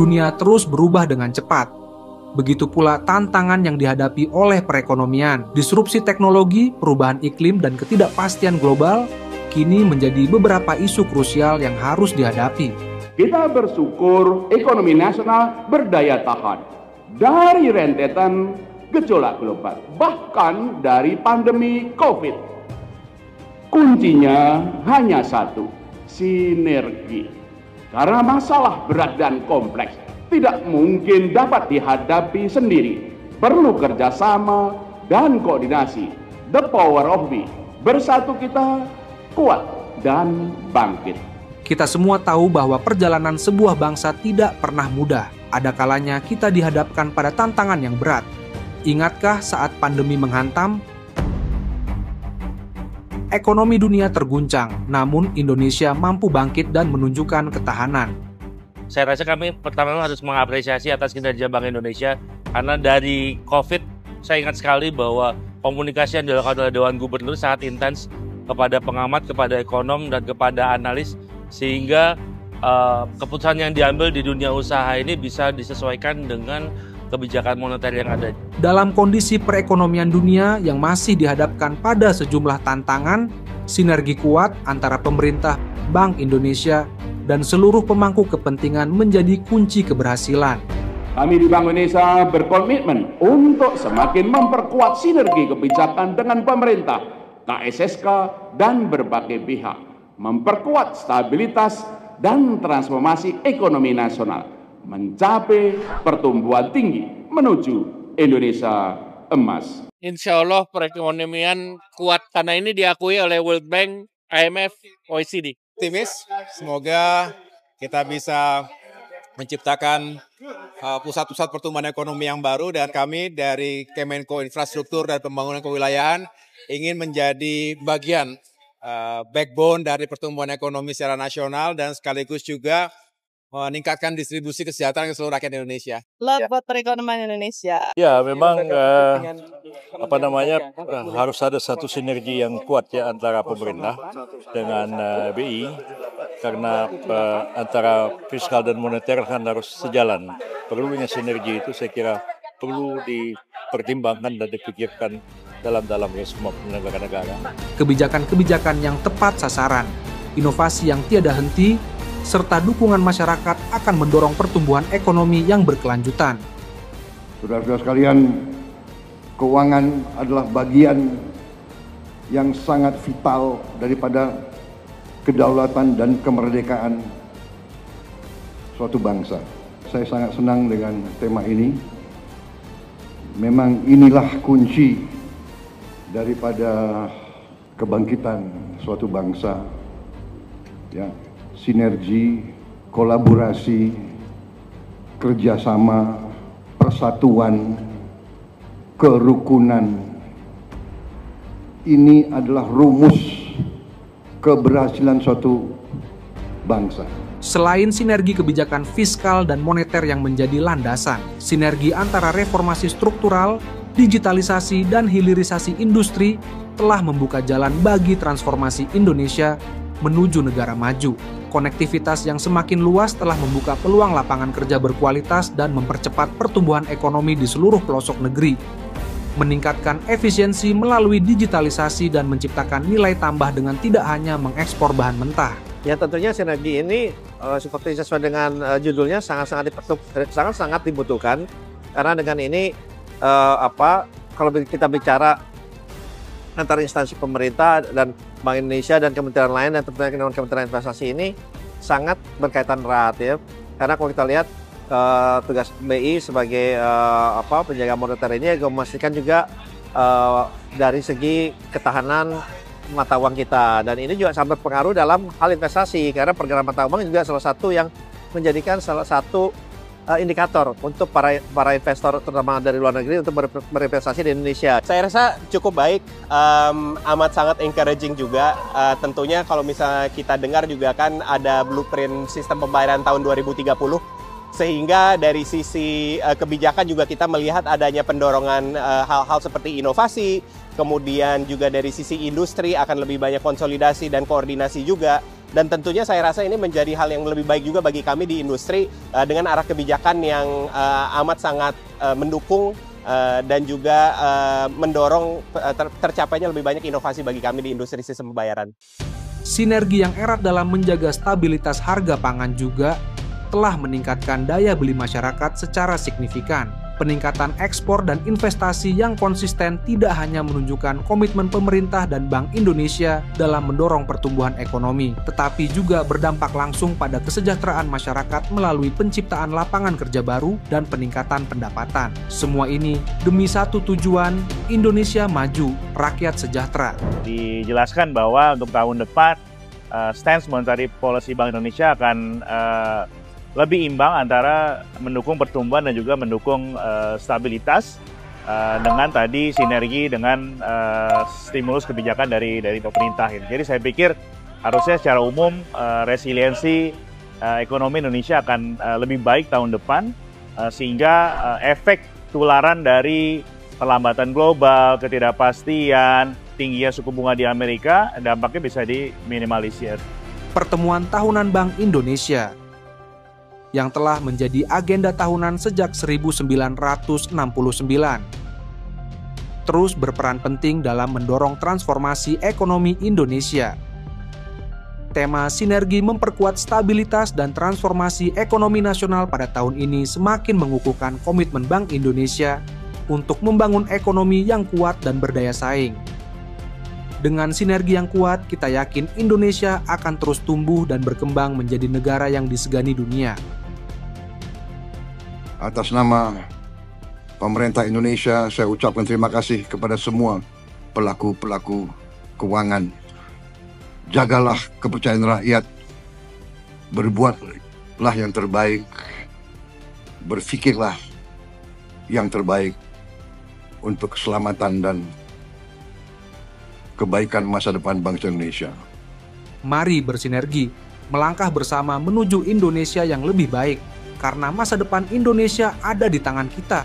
Dunia terus berubah dengan cepat. Begitu pula tantangan yang dihadapi oleh perekonomian. Disrupsi teknologi, perubahan iklim, dan ketidakpastian global kini menjadi beberapa isu krusial yang harus dihadapi. Kita bersyukur ekonomi nasional berdaya tahan dari rentetan gejolak global, bahkan dari pandemi COVID. Kuncinya hanya satu, sinergi. Karena masalah berat dan kompleks tidak mungkin dapat dihadapi sendiri. Perlu kerjasama dan koordinasi. The power of we. Bersatu kita kuat dan bangkit. Kita semua tahu bahwa perjalanan sebuah bangsa tidak pernah mudah. Ada kalanya kita dihadapkan pada tantangan yang berat. Ingatkah saat pandemi menghantam? Ekonomi dunia terguncang, namun Indonesia mampu bangkit dan menunjukkan ketahanan. Saya rasa kami pertama harus mengapresiasi atas kinerja Bank Indonesia, karena dari COVID, saya ingat sekali bahwa komunikasi yang dilakukan oleh Dewan Gubernur sangat intens kepada pengamat, kepada ekonom, dan kepada analis, sehingga keputusan yang diambil di dunia usaha ini bisa disesuaikan dengan kebijakan moneter yang ada. Dalam kondisi perekonomian dunia yang masih dihadapkan pada sejumlah tantangan, sinergi kuat antara pemerintah, Bank Indonesia, dan seluruh pemangku kepentingan menjadi kunci keberhasilan. Kami di Bank Indonesia berkomitmen untuk semakin memperkuat sinergi kebijakan dengan pemerintah, KSSK, dan berbagai pihak, memperkuat stabilitas dan transformasi ekonomi nasional, mencapai pertumbuhan tinggi menuju Indonesia emas. Insya Allah perekonomian kuat karena ini diakui oleh World Bank, IMF, OECD. Optimis, semoga kita bisa menciptakan pusat-pusat pertumbuhan ekonomi yang baru, dan kami dari Kemenko Infrastruktur dan Pembangunan Kewilayahan ingin menjadi bagian backbone dari pertumbuhan ekonomi secara nasional dan sekaligus juga meningkatkan distribusi kesejahteraan ke seluruh rakyat Indonesia. Buat perekonomian Indonesia. Ya, memang harus ada satu sinergi yang kuat ya antara pemerintah dengan BI, karena antara fiskal dan moneter kan harus sejalan. Perlunya sinergi itu saya kira perlu dipertimbangkan dan dipikirkan dalam semua negara-negara. Kebijakan-kebijakan yang tepat sasaran, inovasi yang tiada henti, serta dukungan masyarakat akan mendorong pertumbuhan ekonomi yang berkelanjutan. Saudara-saudara sekalian, keuangan adalah bagian yang sangat vital daripada kedaulatan dan kemerdekaan suatu bangsa. Saya sangat senang dengan tema ini. Memang inilah kunci daripada kebangkitan suatu bangsa, ya. Sinergi, kolaborasi, kerjasama, persatuan, kerukunan. Ini adalah rumus keberhasilan suatu bangsa. Selain sinergi kebijakan fiskal dan moneter yang menjadi landasan, sinergi antara reformasi struktural, digitalisasi, dan hilirisasi industri telah membuka jalan bagi transformasi Indonesia menuju negara maju. Konektivitas yang semakin luas telah membuka peluang lapangan kerja berkualitas dan mempercepat pertumbuhan ekonomi di seluruh pelosok negeri. Meningkatkan efisiensi melalui digitalisasi dan menciptakan nilai tambah dengan tidak hanya mengekspor bahan mentah. Ya, tentunya sinergi ini seperti sesuai dengan judulnya sangat dibutuhkan, karena dengan ini kalau kita bicara antara instansi pemerintah dan Bank Indonesia dan kementerian lain dan tentunya dengan Kementerian Investasi ini sangat berkaitan erat ya. Karena kalau kita lihat tugas BI sebagai penjaga moneter ini juga memastikan juga dari segi ketahanan mata uang kita, dan ini juga sangat berpengaruh dalam hal investasi, karena pergerakan mata uang juga salah satu yang menjadikan salah satu indikator untuk para investor terutama dari luar negeri untuk berinvestasi di Indonesia. Saya rasa cukup baik, amat sangat encouraging juga. Tentunya kalau misalnya kita dengar juga kan ada blueprint sistem pembayaran tahun 2030, sehingga dari sisi kebijakan juga kita melihat adanya pendorongan hal-hal seperti inovasi, kemudian juga dari sisi industri akan lebih banyak konsolidasi dan koordinasi juga. Dan tentunya saya rasa ini menjadi hal yang lebih baik juga bagi kami di industri dengan arah kebijakan yang amat sangat mendukung dan juga mendorong tercapainya lebih banyak inovasi bagi kami di industri sistem pembayaran. Sinergi yang erat dalam menjaga stabilitas harga pangan juga telah meningkatkan daya beli masyarakat secara signifikan. Peningkatan ekspor dan investasi yang konsisten tidak hanya menunjukkan komitmen pemerintah dan Bank Indonesia dalam mendorong pertumbuhan ekonomi, tetapi juga berdampak langsung pada kesejahteraan masyarakat melalui penciptaan lapangan kerja baru dan peningkatan pendapatan. Semua ini demi satu tujuan, Indonesia maju, rakyat sejahtera. Dijelaskan bahwa untuk tahun depan, stance monetary policy Bank Indonesia akan lebih imbang antara mendukung pertumbuhan dan juga mendukung stabilitas dengan tadi sinergi dengan stimulus kebijakan dari pemerintah. Jadi saya pikir harusnya secara umum resiliensi ekonomi Indonesia akan lebih baik tahun depan sehingga efek tularan dari perlambatan global, ketidakpastian, tingginya suku bunga di Amerika, dampaknya bisa diminimalisir. Pertemuan tahunan Bank Indonesia yang telah menjadi agenda tahunan sejak 1969, terus berperan penting dalam mendorong transformasi ekonomi Indonesia. Tema sinergi memperkuat stabilitas dan transformasi ekonomi nasional pada tahun ini semakin mengukuhkan komitmen Bank Indonesia untuk membangun ekonomi yang kuat dan berdaya saing. Dengan sinergi yang kuat, kita yakin Indonesia akan terus tumbuh dan berkembang menjadi negara yang disegani dunia. Atas nama pemerintah Indonesia, saya ucapkan terima kasih kepada semua pelaku-pelaku keuangan. Jagalah kepercayaan rakyat, berbuatlah yang terbaik, berfikirlah yang terbaik untuk keselamatan dan kebaikan masa depan bangsa Indonesia. Mari bersinergi, melangkah bersama menuju Indonesia yang lebih baik, karena masa depan Indonesia ada di tangan kita.